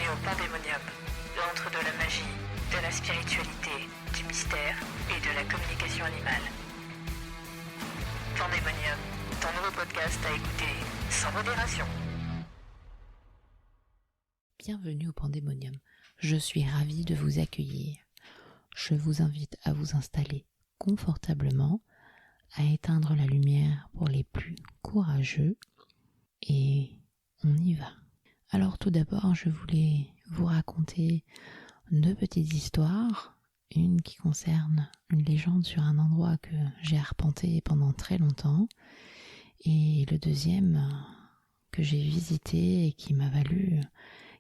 Bienvenue au Pandémonium, l'antre de la magie, de la spiritualité, du mystère et de la communication animale. Pandémonium, ton nouveau podcast à écouter sans modération. Bienvenue au Pandémonium. Je suis ravie de vous accueillir. Je vous invite à vous installer confortablement, à éteindre la lumière pour les plus courageux et on y va. Alors tout d'abord, je voulais vous raconter deux petites histoires. Une qui concerne une légende sur un endroit que j'ai arpenté pendant très longtemps et le deuxième que j'ai visité et qui m'a valu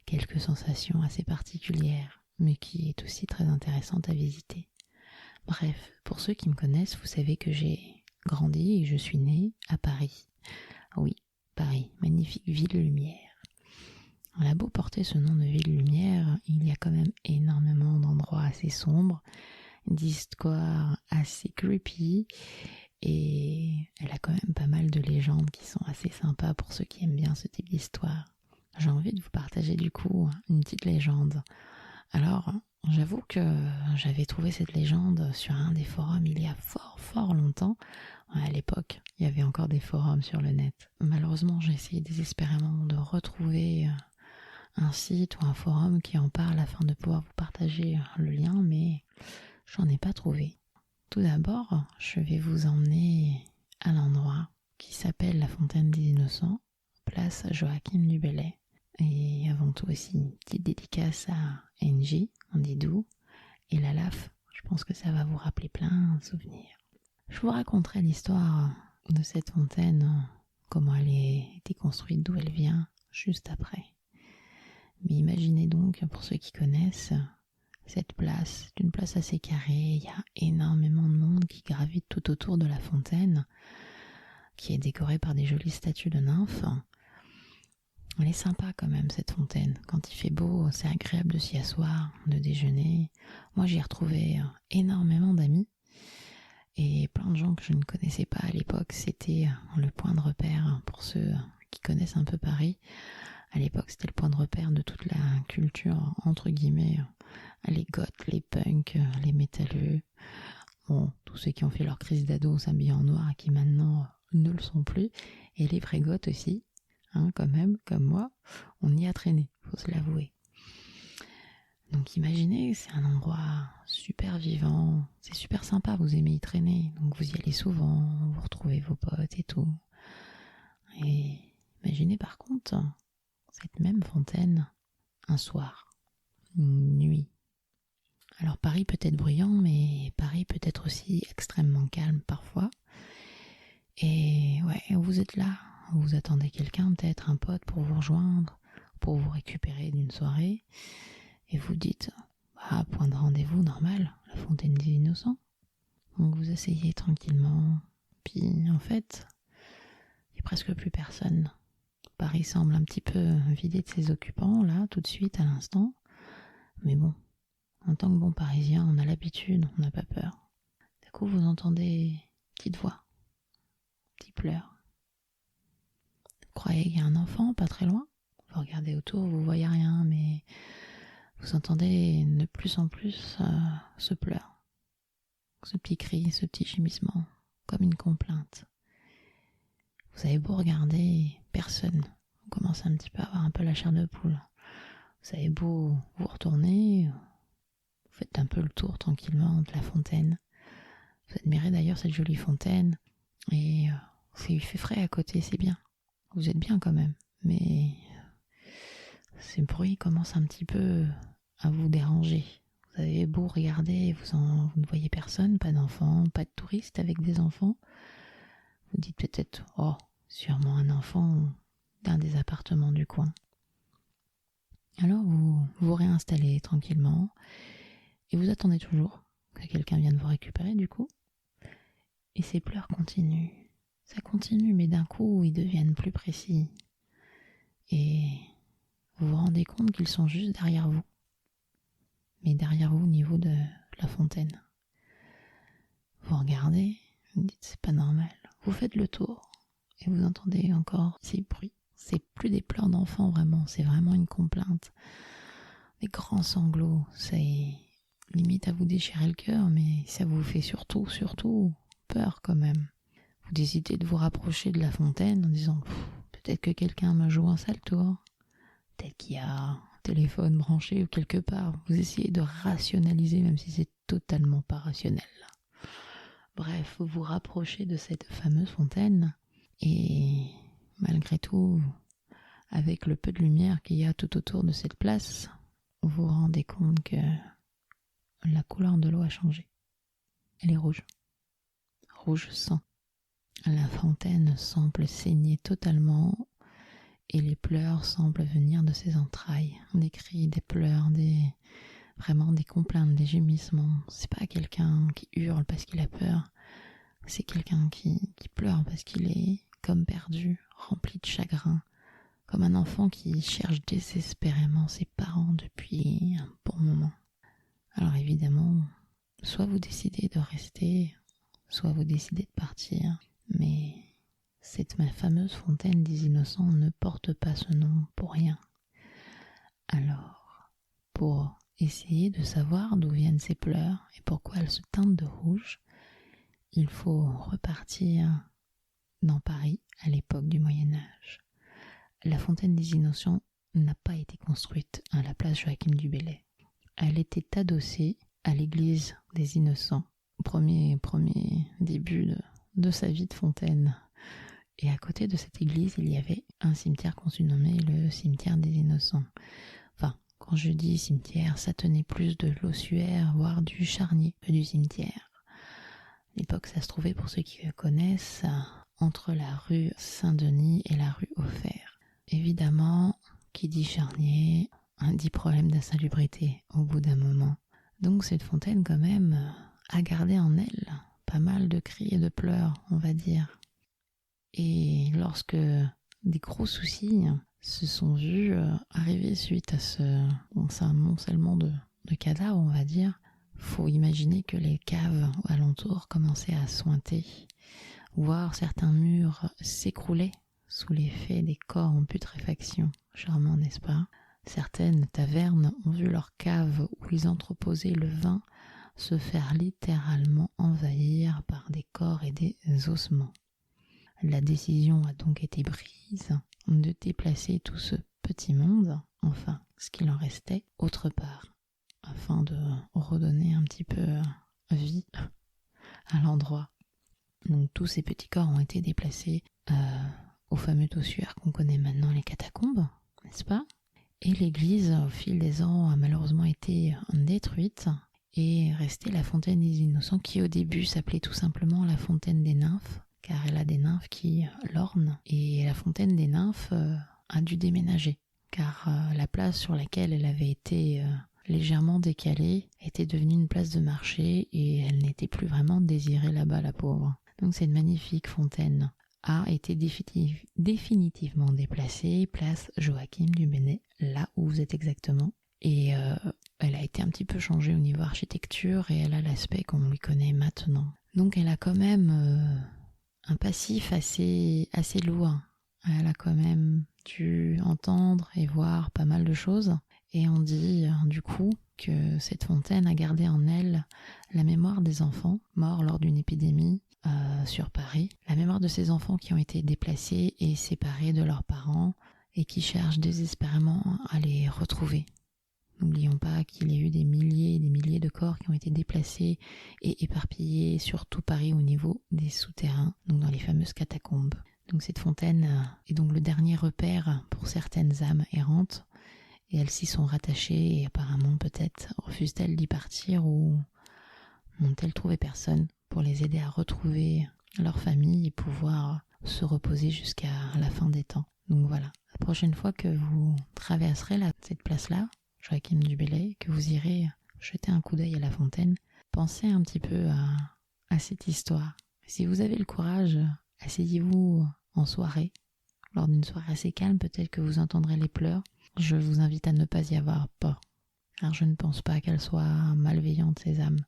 quelques sensations assez particulières mais qui est aussi très intéressante à visiter. Bref, pour ceux qui me connaissent, vous savez que j'ai grandi et je suis née à Paris. Oui, Paris, magnifique ville-lumière. On a beau porter ce nom de ville-lumière, il y a quand même énormément d'endroits assez sombres, d'histoires assez creepy, et elle a quand même pas mal de légendes qui sont assez sympas pour ceux qui aiment bien ce type d'histoire. J'ai envie de vous partager du coup une petite légende. Alors, j'avoue que j'avais trouvé cette légende sur un des forums il y a fort longtemps. À l'époque, il y avait encore des forums sur le net. Malheureusement, j'ai essayé désespérément de retrouver un site ou un forum qui en parle afin de pouvoir vous partager le lien, mais j'en ai pas trouvé. Tout d'abord, je vais vous emmener à l'endroit qui s'appelle la Fontaine des Innocents, place Joachim du Bellay. Et avant tout aussi, une petite dédicace à NJ, on dit d'où, et la LAF, je pense que ça va vous rappeler plein de souvenirs. Je vous raconterai l'histoire de cette fontaine, comment elle a été construite, d'où elle vient, juste après. Mais imaginez donc, pour ceux qui connaissent, cette place, c'est une place assez carrée, il y a énormément de monde qui gravite tout autour de la fontaine, qui est décorée par des jolies statues de nymphes. Elle est sympa quand même cette fontaine, quand il fait beau, c'est agréable de s'y asseoir, de déjeuner. Moi j'y ai retrouvé énormément d'amis, et plein de gens que je ne connaissais pas à l'époque, c'était le point de repère pour ceux qui connaissent un peu Paris. À l'époque, c'était le point de repère de toute la culture, entre guillemets, les goths, les punks, les métalleux, bon, tous ceux qui ont fait leur crise d'ado s'habillent en noir et qui maintenant ne le sont plus, et les vrais goths aussi, quand même, comme moi, on y a traîné, faut se l'avouer. Donc imaginez, c'est un endroit super vivant, c'est super sympa, vous aimez y traîner, donc vous y allez souvent, vous retrouvez vos potes et tout. Et imaginez par contre cette même fontaine, un soir, une nuit. Alors Paris peut être bruyant, mais Paris peut être aussi extrêmement calme parfois. Et ouais, vous êtes là, vous attendez quelqu'un, peut-être un pote pour vous rejoindre, pour vous récupérer d'une soirée, et vous dites, point de rendez-vous normal, la Fontaine des Innocents. Donc vous asseyez tranquillement, puis en fait, il n'y a presque plus personne. Paris semble un petit peu vidé de ses occupants, là, tout de suite, à l'instant. Mais bon, en tant que bon Parisien, on a l'habitude, on n'a pas peur. Du coup, vous entendez une petite voix, petit pleur. Vous croyez qu'il y a un enfant pas très loin? Vous regardez autour, vous voyez rien, mais vous entendez de plus en plus ce pleur. Ce petit cri, ce petit gémissement, comme une complainte. Vous avez beau regarder, personne. On commence un petit peu à avoir un peu la chair de poule. Vous avez beau vous retourner, vous faites un peu le tour tranquillement de la fontaine. Vous admirez d'ailleurs cette jolie fontaine. Et il fait frais à côté, c'est bien. Vous êtes bien quand même. Mais ces bruits commencent un petit peu à vous déranger. Vous avez beau regarder, vous ne voyez personne, pas d'enfants, pas de touristes avec des enfants. Vous dites peut-être, sûrement un enfant d'un des appartements du coin. Alors vous vous réinstallez tranquillement et vous attendez toujours que quelqu'un vienne vous récupérer du coup. Et ces pleurs continuent. Ça continue, mais d'un coup ils deviennent plus précis. Et vous vous rendez compte qu'ils sont juste derrière vous. Mais derrière vous au niveau de la fontaine. Vous regardez, vous dites c'est pas normal. Vous faites le tour et vous entendez encore ces bruits. C'est plus des pleurs d'enfants vraiment, c'est vraiment une complainte. des grands sanglots. C'est limite à vous déchirer le cœur, mais ça vous fait surtout peur quand même. Vous décidez de vous rapprocher de la fontaine en disant peut-être que quelqu'un me joue un sale tour. Peut-être qu'il y a un téléphone branché ou quelque part. Vous essayez de rationaliser même si c'est totalement pas rationnel. Bref, vous vous rapprochez de cette fameuse fontaine et malgré tout, avec le peu de lumière qu'il y a tout autour de cette place, vous vous rendez compte que la couleur de l'eau a changé. Elle est rouge. Rouge sang. La fontaine semble saigner totalement et les pleurs semblent venir de ses entrailles. Des cris, des pleurs, vraiment des complaintes, des gémissements. C'est pas quelqu'un qui hurle parce qu'il a peur. C'est quelqu'un qui pleure parce qu'il est comme perdu, rempli de chagrin. Comme un enfant qui cherche désespérément ses parents depuis un bon moment. Alors évidemment, soit vous décidez de rester, soit vous décidez de partir, mais cette fameuse fontaine des innocents ne porte pas ce nom pour rien. Alors, pour essayer de savoir d'où viennent ces pleurs et pourquoi elles se teintent de rouge, il faut repartir dans Paris à l'époque du Moyen-Âge. La fontaine des innocents n'a pas été construite à la place Joachim du Bellay. Elle était adossée à l'église des Innocents, premier début de sa vie de fontaine. Et à côté de cette église, il y avait un cimetière qu'on surnommait le cimetière des Innocents. Enfin, quand je dis cimetière, ça tenait plus de l'ossuaire, voire du charnier que du cimetière. À l'époque, ça se trouvait, pour ceux qui le connaissent, entre la rue Saint-Denis et la rue Offert. Évidemment, qui dit charnier, dit problème d'insalubrité au bout d'un moment. Donc cette fontaine, quand même, a gardé en elle pas mal de cris et de pleurs, on va dire. Et lorsque des gros soucis se sont vus arriver suite à un amoncellement de cadavres, on va dire, faut imaginer que les caves alentours commençaient à sointer, voire certains murs s'écroulaient sous l'effet des corps en putréfaction. Charmant, n'est-ce pas? Certaines tavernes ont vu leurs caves où ils entreposaient le vin se faire littéralement envahir par des corps et des ossements. La décision a donc été prise de déplacer tout ce petit monde, enfin ce qu'il en restait, autre part, afin de redonner un petit peu vie à l'endroit. Donc tous ces petits corps ont été déplacés au fameux ossuaire qu'on connaît maintenant, les catacombes, n'est-ce pas? Et l'église, au fil des ans, a malheureusement été détruite et est restée la fontaine des Innocents, qui au début s'appelait tout simplement la fontaine des nymphes, car elle a des nymphes qui l'ornent. Et la fontaine des nymphes a dû déménager, car la place sur laquelle elle avait été légèrement décalée était devenue une place de marché et elle n'était plus vraiment désirée là-bas, la pauvre. Donc cette magnifique fontaine a été définitivement déplacée, place Joachim du Bellay, là où vous êtes exactement. Et elle a été un petit peu changée au niveau architecture et elle a l'aspect qu'on lui connaît maintenant. Donc elle a quand même un passif assez lourd. Elle a quand même dû entendre et voir pas mal de choses. Et on dit du coup que cette fontaine a gardé en elle la mémoire des enfants morts lors d'une épidémie sur Paris, la mémoire de ces enfants qui ont été déplacés et séparés de leurs parents et qui cherchent désespérément à les retrouver. N'oublions pas qu'il y a eu des milliers et des milliers de corps qui ont été déplacés et éparpillés sur tout Paris au niveau des souterrains, donc dans les fameuses catacombes. Donc cette fontaine est donc le dernier repère pour certaines âmes errantes et elles s'y sont rattachées et apparemment peut-être refusent-elles d'y partir ou n'ont-elles trouvé personne pour les aider à retrouver leur famille et pouvoir se reposer jusqu'à la fin des temps. Donc voilà, la prochaine fois que vous traverserez cette place-là, Joachim du Bellay, que vous irez jeter un coup d'œil à la fontaine, pensez un petit peu à cette histoire. Si vous avez le courage, asseyez-vous en soirée, lors d'une soirée assez calme, peut-être que vous entendrez les pleurs. Je vous invite à ne pas y avoir peur, car je ne pense pas qu'elles soient malveillantes, ces âmes.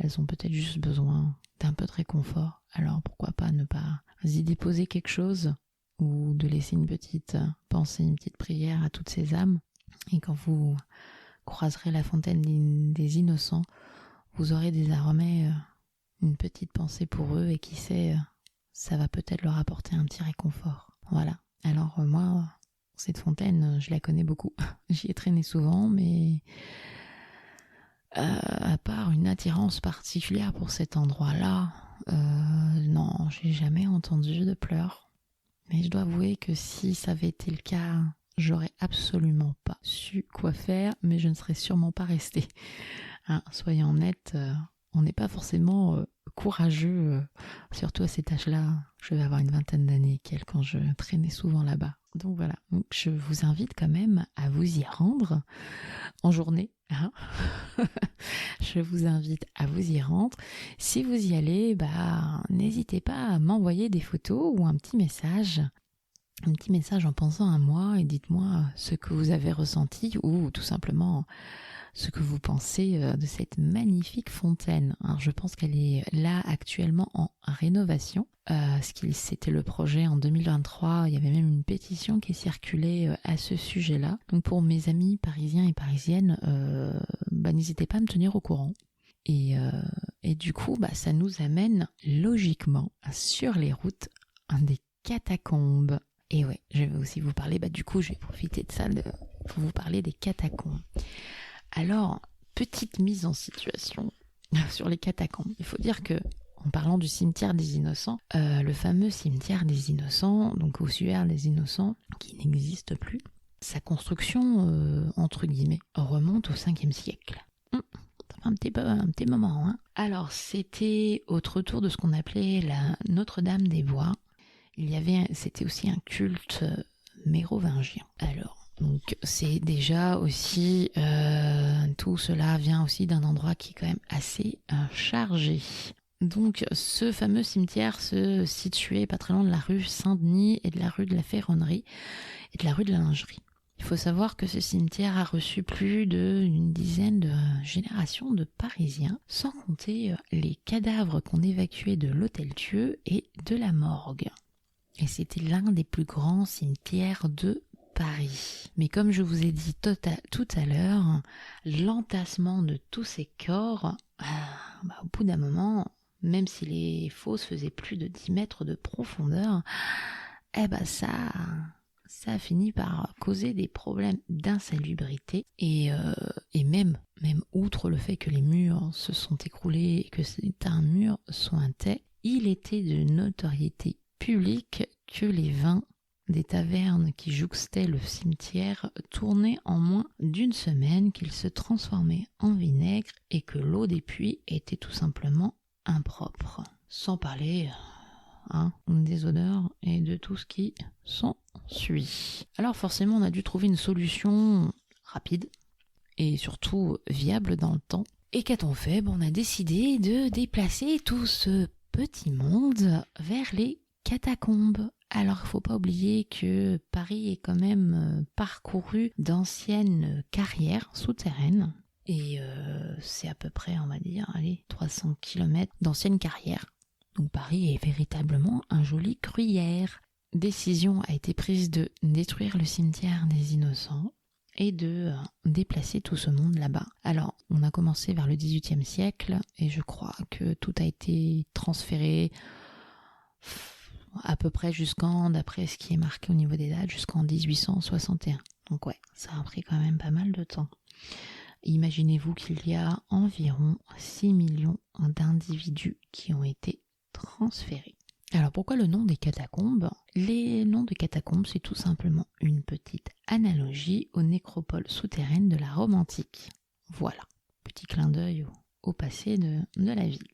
Elles ont peut-être juste besoin d'un peu de réconfort, alors pourquoi pas ne pas y déposer quelque chose ou de laisser une petite pensée, une petite prière à toutes ces âmes. Et quand vous croiserez la fontaine des Innocents, vous aurez désormais une petite pensée pour eux et qui sait, ça va peut-être leur apporter un petit réconfort. Voilà. Alors moi, cette fontaine, je la connais beaucoup. J'y ai traîné souvent, mais à part une attirance particulière pour cet endroit-là, non, j'ai jamais entendu de pleurs. Mais je dois avouer que si ça avait été le cas, j'aurais absolument pas su quoi faire, mais je ne serais sûrement pas restée. Hein, soyons honnêtes, on n'est pas forcément courageux, surtout à cet âge-là. Je vais avoir une vingtaine d'années quand je traînais souvent là-bas. Donc voilà, donc je vous invite quand même à vous y rendre en journée. Hein. Je vous invite à vous y rendre. Si vous y allez, n'hésitez pas à m'envoyer des photos ou un petit message en pensant à moi et dites-moi ce que vous avez ressenti ou tout simplement ce que vous pensez de cette magnifique fontaine. Alors je pense qu'elle est là actuellement en rénovation. C'était le projet en 2023, il y avait même une pétition qui circulait à ce sujet-là. Donc pour mes amis parisiens et parisiennes, n'hésitez pas à me tenir au courant. Et du coup, ça nous amène logiquement sur les routes des catacombes. Et ouais, je vais aussi vous parler, du coup je vais profiter de ça pour vous parler des catacombes. Alors, petite mise en situation sur les catacombes. Il faut dire que, en parlant du cimetière des Innocents, le fameux cimetière des Innocents, donc ossuaire des Innocents, qui n'existe plus, sa construction, entre guillemets, remonte au 5e siècle. Un petit moment. Hein. Alors, c'était au retour de ce qu'on appelait la Notre-Dame des Bois. C'était aussi un culte mérovingien. Alors, donc c'est déjà aussi, tout cela vient aussi d'un endroit qui est quand même assez chargé. Donc ce fameux cimetière se situait pas très loin de la rue Saint-Denis et de la rue de la Ferronnerie et de la rue de la Lingerie. Il faut savoir que ce cimetière a reçu plus d'une dizaine de générations de Parisiens, sans compter les cadavres qu'on évacuait de l'Hôtel-Dieu et de la morgue. Et c'était l'un des plus grands cimetières de Paris. Mais comme je vous ai dit tout à l'heure, l'entassement de tous ces corps, au bout d'un moment, même si les fosses faisaient plus de 10 mètres de profondeur, ça a fini par causer des problèmes d'insalubrité et même outre le fait que les murs se sont écroulés et que certains murs sointaient, il était de notoriété publique que les vins des tavernes qui jouxtaient le cimetière tournaient en moins d'une semaine, qu'ils se transformaient en vinaigre et que l'eau des puits était tout simplement impropre. Sans parler des odeurs et de tout ce qui s'ensuit. Alors forcément, on a dû trouver une solution rapide et surtout viable dans le temps. Et qu'a-t-on fait ? On a décidé de déplacer tout ce petit monde vers les catacombes. Alors, il ne faut pas oublier que Paris est quand même parcouru d'anciennes carrières souterraines. Et c'est à peu près, on va dire, 300 km d'anciennes carrières. Donc Paris est véritablement un joli gruyère. Décision a été prise de détruire le cimetière des Innocents et de déplacer tout ce monde là-bas. Alors, on a commencé vers le XVIIIe siècle et je crois que tout a été transféré à peu près d'après ce qui est marqué au niveau des dates, jusqu'en 1861. Donc ouais, ça a pris quand même pas mal de temps. Imaginez-vous qu'il y a environ 6 millions d'individus qui ont été transférés. Alors pourquoi le nom des catacombes ? Les noms de catacombes, c'est tout simplement une petite analogie aux nécropoles souterraines de la Rome antique. Voilà, petit clin d'œil au passé de la ville.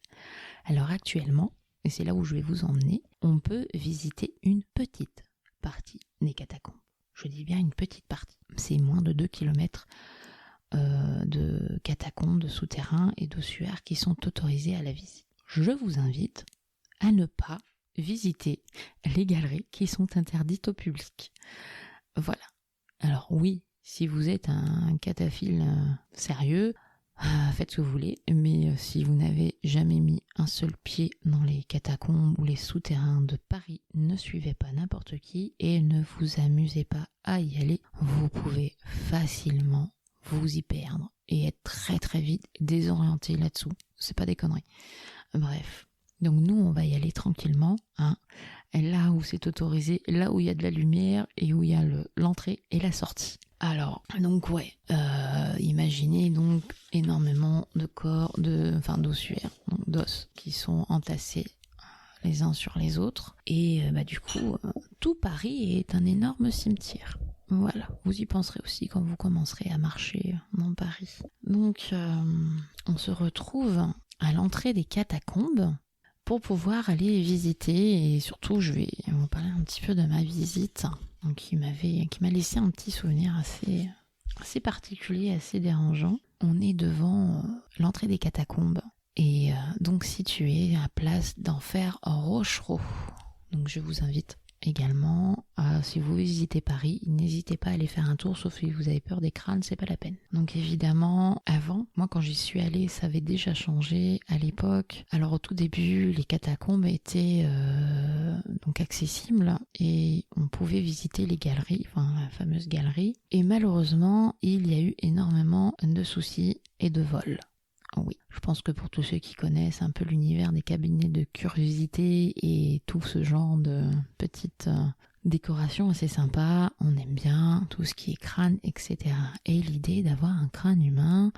Alors actuellement, et c'est là où je vais vous emmener, on peut visiter une petite partie des catacombes. Je dis bien une petite partie. C'est moins de 2 km de catacombes, de souterrains et d'ossuaires qui sont autorisés à la visite. Je vous invite à ne pas visiter les galeries qui sont interdites au public. Voilà. Alors oui, si vous êtes un cataphile sérieux, faites ce que vous voulez, mais si vous n'avez jamais mis un seul pied dans les catacombes ou les souterrains de Paris, ne suivez pas n'importe qui et ne vous amusez pas à y aller. Vous pouvez facilement vous y perdre et être très très vite désorienté là-dessous. C'est pas des conneries. Bref. Donc nous, on va y aller tranquillement, hein, là où c'est autorisé, là où il y a de la lumière et où il y a l'entrée et la sortie. Alors, donc ouais, imaginez donc énormément de corps, d'ossuaires, donc d'os qui sont entassés les uns sur les autres. Et du coup, tout Paris est un énorme cimetière. Voilà, vous y penserez aussi quand vous commencerez à marcher dans Paris. Donc, on se retrouve à l'entrée des catacombes pour pouvoir aller visiter, et surtout je vais vous parler un petit peu de ma visite qui m'a laissé un petit souvenir assez particulier, assez dérangeant. On est devant l'entrée des catacombes et donc situé à place d'Enfer Rochereau. Donc je vous invite également, si vous visitez Paris, n'hésitez pas à aller faire un tour, sauf si vous avez peur des crânes, c'est pas la peine. Donc évidemment, avant, moi quand j'y suis allée, ça avait déjà changé à l'époque. Alors au tout début, les catacombes étaient donc accessibles et on pouvait visiter les galeries, enfin la fameuse galerie. Et malheureusement, il y a eu énormément de soucis et de vols. Oui, je pense que pour tous ceux qui connaissent un peu l'univers des cabinets de curiosité et tout ce genre de petites décorations assez sympas, on aime bien tout ce qui est crâne, etc. Et l'idée d'avoir un crâne humain,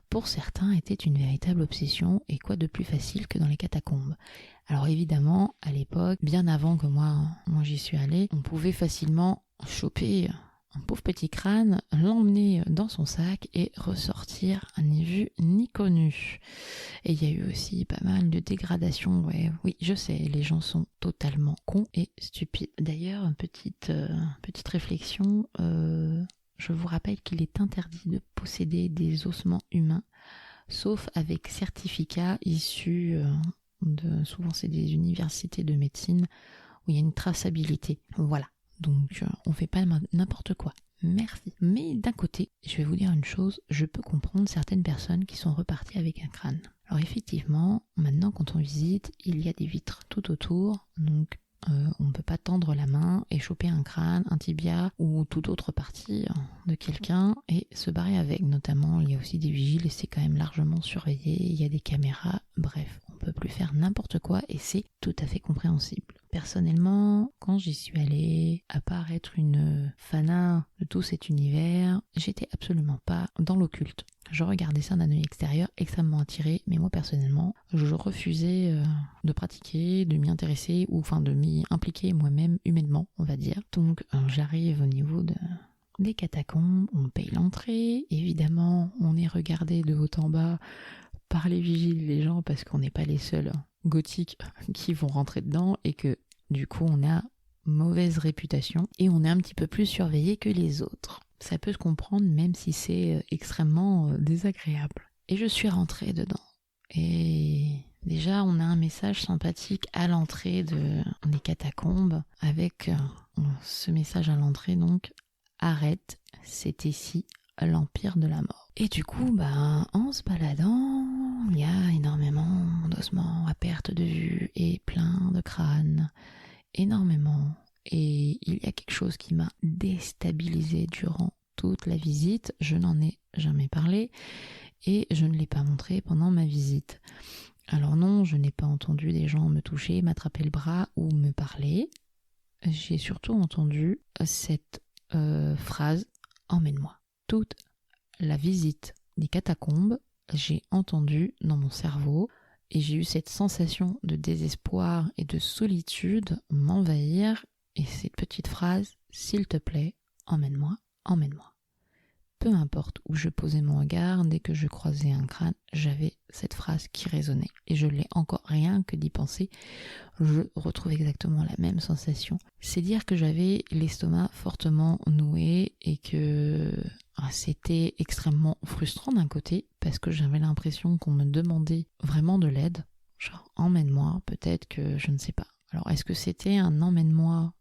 pour certains, était une véritable obsession, et quoi de plus facile que dans les catacombes. Alors évidemment, à l'époque, bien avant que moi j'y suis allée, on pouvait facilement choper un pauvre petit crâne, l'emmener dans son sac et ressortir ni vu ni connu. Et il y a eu aussi pas mal de dégradations, ouais. Oui, je sais, les gens sont totalement cons et stupides. D'ailleurs, petite réflexion, je vous rappelle qu'il est interdit de posséder des ossements humains, sauf avec certificat issu souvent c'est des universités de médecine où il y a une traçabilité. Voilà. Donc on fait pas n'importe quoi. Merci. Mais d'un côté, je vais vous dire une chose, je peux comprendre certaines personnes qui sont reparties avec un crâne. Alors effectivement, maintenant quand on visite, il y a des vitres tout autour, donc on ne peut pas tendre la main et choper un crâne, un tibia ou toute autre partie de quelqu'un et se barrer avec. Notamment, il y a aussi des vigiles et c'est quand même largement surveillé, il y a des caméras, bref, on peut plus faire n'importe quoi et c'est tout à fait compréhensible. Personnellement, quand j'y suis allée, à part être une fanat de tout cet univers, j'étais absolument pas dans l'occulte. Je regardais ça d'un œil extérieur extrêmement attiré, mais moi personnellement, je refusais de pratiquer, de m'y intéresser, ou enfin de m'y impliquer moi-même humainement, on va dire. Donc j'arrive au niveau des catacombes, on paye l'entrée, évidemment on est regardé de haut en bas par les vigiles, les gens, parce qu'on n'est pas les seuls gothiques qui vont rentrer dedans et que du coup on a mauvaise réputation et on est un petit peu plus surveillé que les autres. Ça peut se comprendre même si c'est extrêmement désagréable. Et je suis rentrée dedans. Et déjà on a un message sympathique à l'entrée des catacombes avec ce message à l'entrée donc « Arrête, c'est ici l'empire de la mort ». Et du coup, en se baladant, il y a énormément d'ossements à perte de vue et plein de crânes, énormément. Et il y a quelque chose qui m'a déstabilisée durant toute la visite. Je n'en ai jamais parlé et je ne l'ai pas montré pendant ma visite. Alors non, je n'ai pas entendu des gens me toucher, m'attraper le bras ou me parler. J'ai surtout entendu cette phrase « Emmène-moi ». Toute la visite des catacombes, j'ai entendu dans mon cerveau et j'ai eu cette sensation de désespoir et de solitude m'envahir et cette petite phrase « S'il te plaît, emmène-moi, emmène-moi ». Peu importe où je posais mon regard, dès que je croisais un crâne, j'avais cette phrase qui résonnait. Et je l'ai encore rien que d'y penser, je retrouve exactement la même sensation. C'est dire que j'avais l'estomac fortement noué et que c'était extrêmement frustrant d'un côté, parce que j'avais l'impression qu'on me demandait vraiment de l'aide. Genre, emmène-moi, peut-être que je ne sais pas. Alors, est-ce que c'était un emmène-moi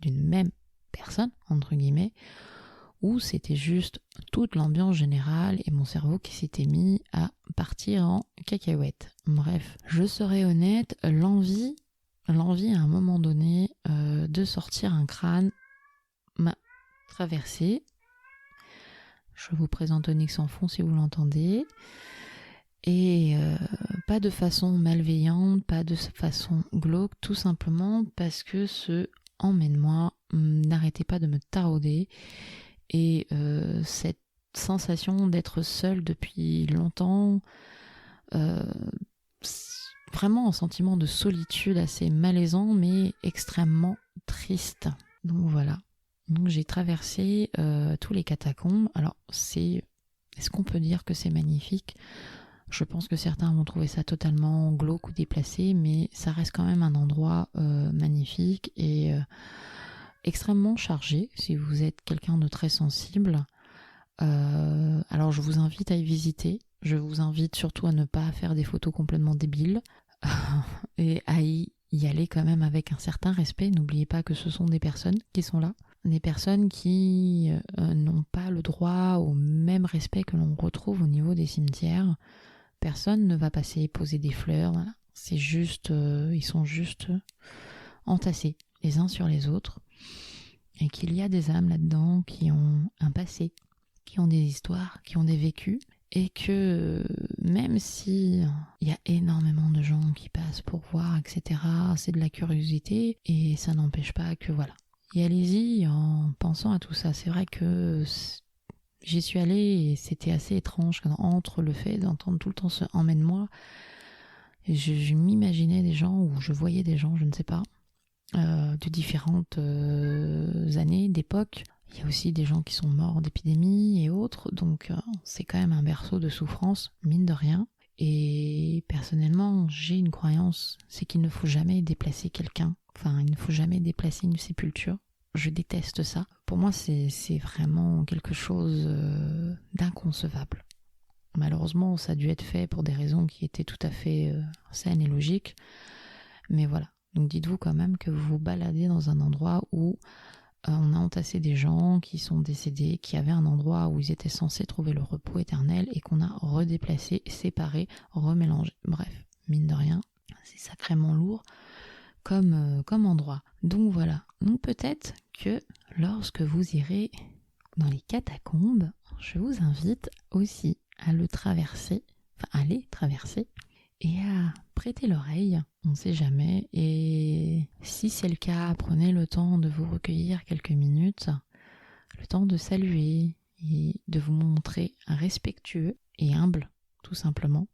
d'une même personne, entre guillemets, ou c'était juste toute l'ambiance générale et mon cerveau qui s'était mis à partir en cacahuète. Bref, je serai honnête, l'envie à un moment donné de sortir un crâne m'a traversée. Je vous présente Onyx en fond si vous l'entendez. Et pas de façon malveillante, pas de façon glauque, tout simplement parce que ce emmène-moi n'arrêtait pas de me tarauder. Et cette sensation d'être seule depuis longtemps, vraiment un sentiment de solitude assez malaisant mais extrêmement triste. Donc voilà, donc j'ai traversé tous les catacombes. Alors est-ce qu'on peut dire que c'est magnifique ? Je pense que certains vont trouver ça totalement glauque ou déplacé, mais ça reste quand même un endroit magnifique et extrêmement chargé si vous êtes quelqu'un de très sensible. Alors je vous invite à y visiter. Je vous invite surtout à ne pas faire des photos complètement débiles et à y aller quand même avec un certain respect. N'oubliez pas que ce sont des personnes qui sont là. Des personnes qui n'ont pas le droit au même respect que l'on retrouve au niveau des cimetières. Personne ne va passer poser des fleurs, voilà. C'est juste, ils sont juste entassés les uns sur les autres, et qu'il y a des âmes là-dedans qui ont un passé, qui ont des histoires, qui ont des vécus, et que même si il y a énormément de gens qui passent pour voir, etc., c'est de la curiosité, et ça n'empêche pas que voilà. Et allez-y en pensant à tout ça. C'est vrai que j'y suis allée et c'était assez étrange entre le fait d'entendre tout le temps ce « emmène-moi ». Je m'imaginais des gens ou je voyais des gens, je ne sais pas, de différentes années, d'époques. Il y a aussi des gens qui sont morts d'épidémie et autres, donc c'est quand même un berceau de souffrance, mine de rien. Et personnellement, j'ai une croyance, c'est qu'il ne faut jamais déplacer quelqu'un. Enfin, il ne faut jamais déplacer une sépulture. Je déteste ça. Pour moi, c'est vraiment quelque chose d'inconcevable. Malheureusement, ça a dû être fait pour des raisons qui étaient tout à fait saines et logiques. Mais voilà. Donc dites-vous quand même que vous vous baladez dans un endroit où on a entassé des gens qui sont décédés, qui avaient un endroit où ils étaient censés trouver le repos éternel et qu'on a redéplacé, séparé, remélangé. Bref, mine de rien, c'est sacrément lourd comme endroit. Donc voilà. Donc peut-être que lorsque vous irez dans les catacombes, je vous invite aussi à le traverser, enfin à les traverser et à prêter l'oreille, on ne sait jamais. Et si c'est le cas, prenez le temps de vous recueillir quelques minutes, le temps de saluer et de vous montrer respectueux et humble, tout simplement,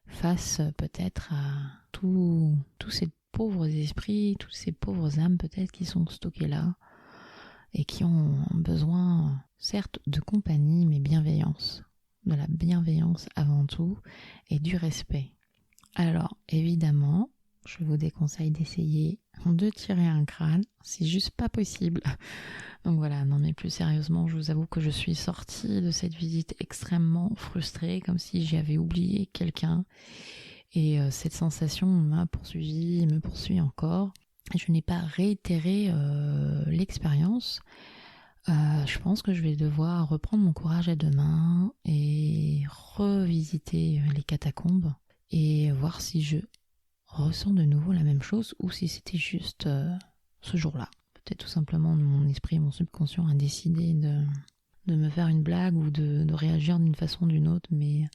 face peut-être à tous ces pauvres esprits, toutes ces pauvres âmes peut-être qui sont stockées là et qui ont besoin, certes, de compagnie, mais bienveillance. De la bienveillance avant tout et du respect. Alors, évidemment, je vous déconseille d'essayer de tirer un crâne, c'est juste pas possible. Donc voilà, non mais plus sérieusement, je vous avoue que je suis sortie de cette visite extrêmement frustrée, comme si j'avais oublié quelqu'un. Et cette sensation m'a poursuivie et me poursuit encore. Je n'ai pas réitéré l'expérience. Je pense que je vais devoir reprendre mon courage à deux mains et revisiter les catacombes et voir si je ressens de nouveau la même chose ou si c'était juste ce jour-là. Peut-être tout simplement mon esprit, mon subconscient a décidé de me faire une blague ou de réagir d'une façon ou d'une autre, mais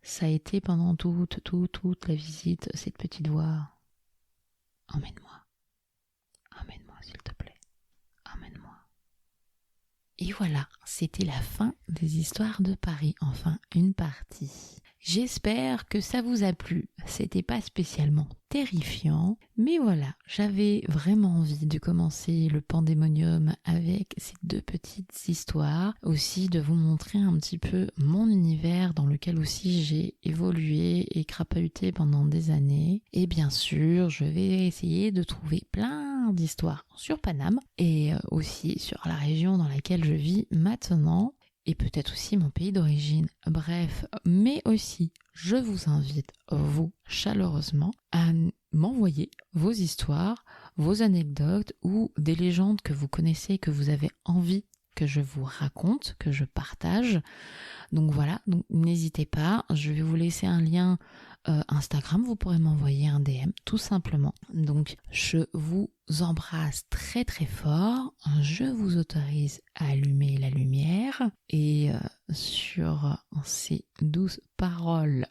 ça a été pendant toute la visite, cette petite voix. Emmène-moi. Emmène-moi, s'il te plaît. Emmène-moi. Et voilà, c'était la fin des histoires de Paris. Enfin, une partie. J'espère que ça vous a plu. C'était pas spécialement terrifiant, mais voilà, j'avais vraiment envie de commencer le pandémonium avec ces deux petites histoires, aussi de vous montrer un petit peu mon univers dans lequel aussi j'ai évolué et crapahuté pendant des années. Et bien sûr, je vais essayer de trouver plein d'histoires sur Paname et aussi sur la région dans laquelle je vis maintenant. Et peut-être aussi mon pays d'origine. Bref, mais aussi, je vous invite, vous, chaleureusement, à m'envoyer vos histoires, vos anecdotes ou des légendes que vous connaissez, que vous avez envie que je vous raconte, que je partage. Donc voilà, donc n'hésitez pas, je vais vous laisser un lien Instagram, vous pourrez m'envoyer un DM tout simplement. Donc je vous embrasse très très fort, je vous autorise à allumer la lumière et sur ces douces paroles,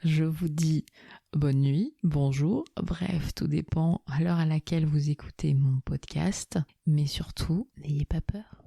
je vous dis bonne nuit, bonjour, bref, tout dépend à l'heure à laquelle vous écoutez mon podcast, mais surtout, n'ayez pas peur.